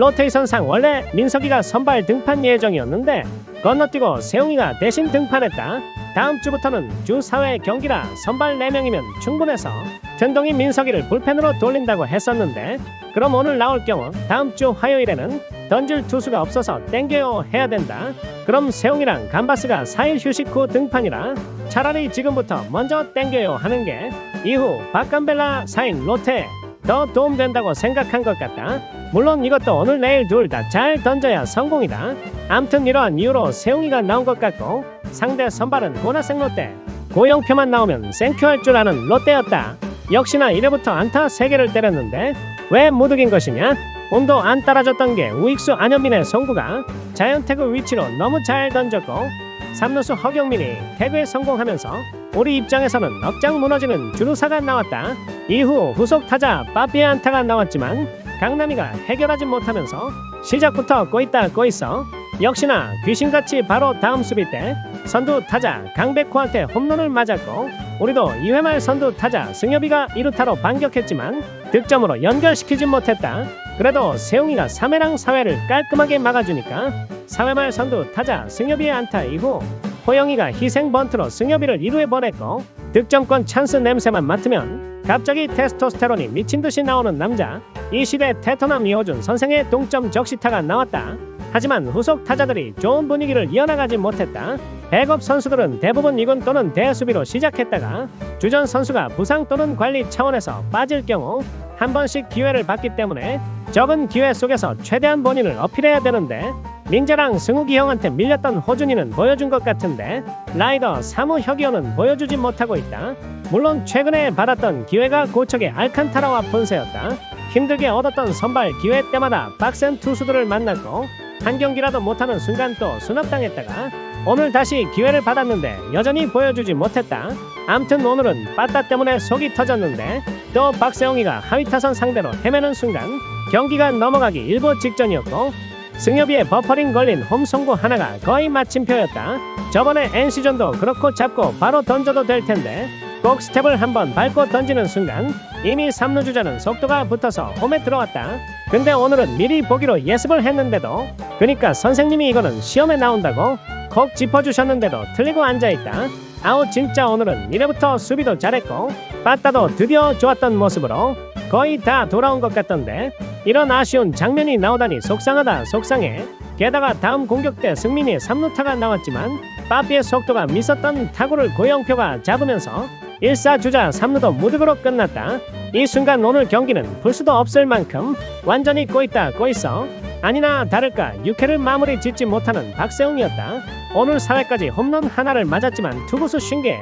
로테이션상 원래 민석이가 선발 등판 예정이었는데 건너뛰고 세웅이가 대신 등판했다. 다음 주부터는 주 4회 경기라 선발 4명이면 충분해서 전동이 민석이를 불펜으로 돌린다고 했었는데 그럼 오늘 나올 경우 다음 주 화요일에는 던질 투수가 없어서 땡겨요 해야 된다. 그럼 세웅이랑 감바스가 4일 휴식 후 등판이라 차라리 지금부터 먼저 땡겨요 하는 게 이후 박감벨라 4인 로테 더 도움된다고 생각한 것 같다. 물론 이것도 오늘 내일 둘 다 잘 던져야 성공이다. 암튼 이러한 이유로 세웅이가 나온 것 같고 상대 선발은 고나생 롯데 고영표만 나오면 생큐할 줄 아는 롯데였다. 역시나 1회부터 안타 3개를 때렸는데 왜 못 이긴 것이냐? 운도 안 따라줬던 게 우익수 안현민의 송구가 자연태그 위치로 너무 잘 던졌고 3루수 허경민이 태그에 성공하면서 우리 입장에서는 억장 무너지는 주루사가 나왔다. 이후 후속 타자 빠삐의 안타가 나왔지만 강남이가 해결하지 못하면서 시작부터 꼬있다 꼬있어. 역시나 귀신같이 바로 다음 수비 때 선두 타자 강백호한테 홈런을 맞았고 우리도 2회 말 선두 타자 승엽이가 2루타로 반격했지만 득점으로 연결시키지 못했다. 그래도 세웅이가 3회랑 4회를 깔끔하게 막아주니까 4회 말 선두 타자 승엽이의 안타 이후 호영이가 희생 번트로 승엽이를 2루에 보냈고 득점권 찬스 냄새만 맡으면 갑자기 테스토스테론이 미친듯이 나오는 남자 이 시대 테토남 이호준 선생의 동점 적시타가 나왔다. 하지만 후속 타자들이 좋은 분위기를 이어나가지 못했다. 백업 선수들은 대부분 2군 또는 대수비로 시작했다가 주전 선수가 부상 또는 관리 차원에서 빠질 경우 한 번씩 기회를 받기 때문에 적은 기회 속에서 최대한 본인을 어필해야 되는데 민재랑 승욱이 형한테 밀렸던 호준이는 보여준 것 같은데 라이더 사무 혁이호는 보여주지 못하고 있다. 물론 최근에 받았던 기회가 고척의 알칸타라와 폰세였다. 힘들게 얻었던 선발 기회 때마다 빡센 투수들을 만났고 한 경기라도 못하는 순간 또 수납당했다가 오늘 다시 기회를 받았는데 여전히 보여주지 못했다. 암튼 오늘은 빠따 때문에 속이 터졌는데 또 박세웅이가 하위타선 상대로 헤매는 순간 경기가 넘어가기 일보 직전이었고 승엽이의 버퍼링 걸린 홈송구 하나가 거의 마침표였다. 저번에 NC전도 그렇고 잡고 바로 던져도 될 텐데 꼭 스텝을 한번 밟고 던지는 순간 이미 3루 주자는 속도가 붙어서 홈에 들어왔다. 근데 오늘은 미리 보기로 예습을 했는데도 그니까 선생님이 이거는 시험에 나온다고 콕 짚어주셨는데도 틀리고 앉아있다. 아우 진짜 오늘은 1회부터 수비도 잘했고 빠따도 드디어 좋았던 모습으로 거의 다 돌아온 것 같던데 이런 아쉬운 장면이 나오다니 속상하다 속상해. 게다가 다음 공격 때 승민이 3루타가 나왔지만 빠삐의 속도가 미쳤던 타구를 고영표가 잡으면서 1사 주자 3루도 무득으로 끝났다. 이 순간 오늘 경기는 볼 수도 없을 만큼 완전히 꼬있다 꼬있어. 아니나 다를까 6회를 마무리 짓지 못하는 박세웅이었다. 오늘 4회까지 홈런 하나를 맞았지만 투구수 50개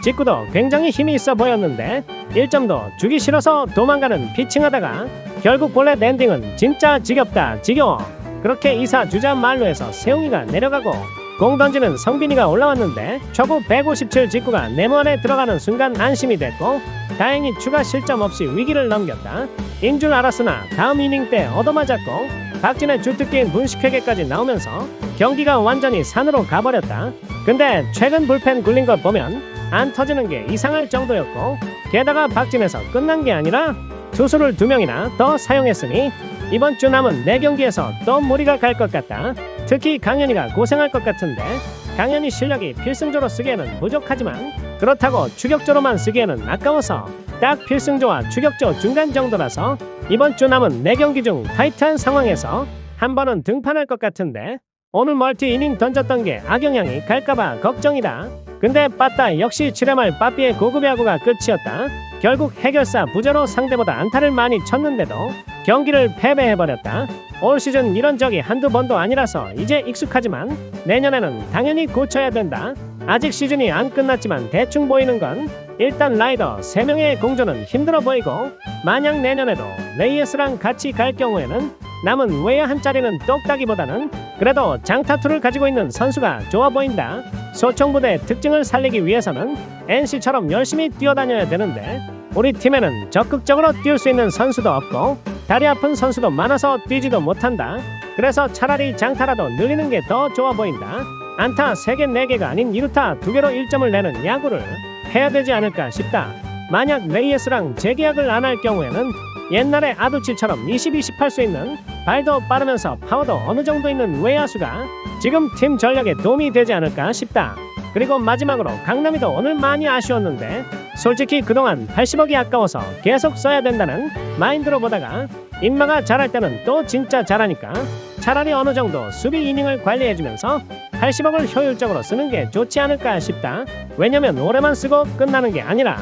직구도 굉장히 힘이 있어 보였는데 1점도 주기 싫어서 도망가는 피칭하다가 결국 볼넷 엔딩은 진짜 지겹다 지겨워. 그렇게 2사 주자 만루에서 세웅이가 내려가고 공 던지는 성빈이가 올라왔는데 초구 157 직구가 네모 안에 들어가는 순간 안심이 됐고 다행히 추가 실점 없이 위기를 넘겼다. 인 줄 알았으나 다음 이닝 때 얻어맞았고 박진의 주특기인 분식회계까지 나오면서 경기가 완전히 산으로 가버렸다. 근데 최근 불펜 굴린 것 보면 안 터지는 게 이상할 정도였고 게다가 박진에서 끝난 게 아니라 투수를 2명이나 더 사용했으니 이번 주 남은 4경기에서 또 무리가 갈 것 같다. 특히 강현이가 고생할 것 같은데 강현이 실력이 필승조로 쓰기에는 부족하지만 그렇다고 추격조로만 쓰기에는 아까워서 딱 필승조와 추격조 중간 정도라서 이번 주 남은 4경기 중 타이트한 상황에서 한 번은 등판할 것 같은데 오늘 멀티 이닝 던졌던 게 악영향이 갈까봐 걱정이다. 근데 빠따 역시 7회 말 빠삐의 고급 야구가 끝이었다. 결국 해결사 부재로 상대보다 안타를 많이 쳤는데도 경기를 패배해버렸다. 올 시즌 이런 적이 한두 번도 아니라서 이제 익숙하지만 내년에는 당연히 고쳐야 된다. 아직 시즌이 안 끝났지만 대충 보이는 건 일단 라이더 3명의 공조는 힘들어 보이고 만약 내년에도 레이에스랑 같이 갈 경우에는 남은 외야 한 자리는 똑딱이보다는 그래도 장타투를 가지고 있는 선수가 좋아 보인다. 소총부대 특징을 살리기 위해서는 NC처럼 열심히 뛰어다녀야 되는데 우리 팀에는 적극적으로 뛸 수 있는 선수도 없고 다리 아픈 선수도 많아서 뛰지도 못한다. 그래서 차라리 장타라도 늘리는 게 더 좋아 보인다. 안타 3개 4개가 아닌 2루타 2개로 1점을 내는 야구를 해야 되지 않을까 싶다. 만약 레이에스랑 재계약을 안 할 경우에는 옛날에 아두칠처럼 20-20할 수 있는, 발도 빠르면서 파워도 어느 정도 있는 외야수가 지금 팀 전략에 도움이 되지 않을까 싶다. 그리고 마지막으로 강남이도 오늘 많이 아쉬웠는데 솔직히 그동안 80억이 아까워서 계속 써야 된다는 마인드로 보다가 인마가 잘할 때는 또 진짜 잘하니까 차라리 어느 정도 수비 이닝을 관리해주면서 80억을 효율적으로 쓰는 게 좋지 않을까 싶다. 왜냐면 올해만 쓰고 끝나는 게 아니라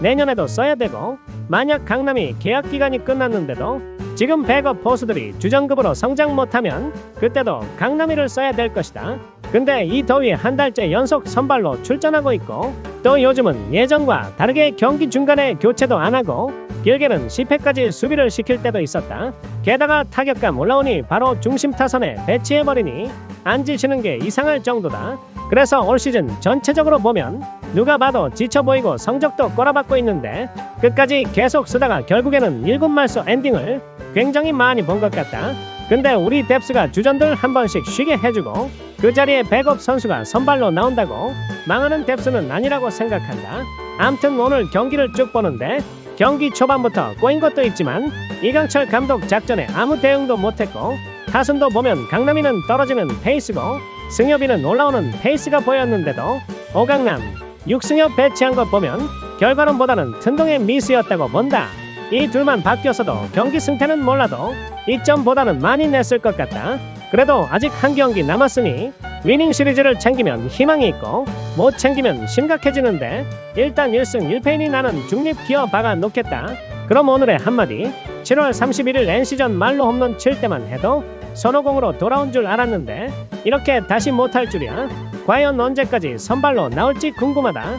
내년에도 써야 되고, 만약 강남이 계약 기간이 끝났는데도 지금 백업 포수들이 주전급으로 성장 못하면 그때도 강남이를 써야 될 것이다. 근데 이 더위에 한 달째 연속 선발로 출전하고 있고, 또 요즘은 예전과 다르게 경기 중간에 교체도 안 하고 길게는 10회까지 수비를 시킬 때도 있었다. 게다가 타격감 올라오니 바로 중심 타선에 배치해버리니 앉으시는 게 이상할 정도다. 그래서 올 시즌 전체적으로 보면 누가 봐도 지쳐 보이고 성적도 꼬라박고 있는데 끝까지 계속 쓰다가 결국에는 7말소 엔딩을 굉장히 많이 본 것 같다. 근데 우리 뎁스가 주전들 한 번씩 쉬게 해주고 그 자리에 백업 선수가 선발로 나온다고 망하는 뎁스는 아니라고 생각한다. 암튼 오늘 경기를 쭉 보는데 경기 초반부터 꼬인 것도 있지만 이강철 감독 작전에 아무 대응도 못했고, 타순도 보면 강남이는 떨어지는 페이스고 승엽이는 올라오는 페이스가 보였는데도 오강남, 육승엽 배치한 것 보면 결과론보다는 튼동의 미스였다고 본다. 이 둘만 바뀌었어도 경기 승패는 몰라도 이점보다는 많이 냈을 것 같다. 그래도 아직 한 경기 남았으니 위닝 시리즈를 챙기면 희망이 있고 못 챙기면 심각해지는데 일단 1승 1패이니 나는 중립 기어 박아 놓겠다. 그럼 오늘의 한마디. 7월 31일 NC전 말로 홈런 칠 때만 해도 손오공으로 돌아온 줄 알았는데 이렇게 다시 못할 줄이야. 과연 언제까지 선발로 나올지 궁금하다.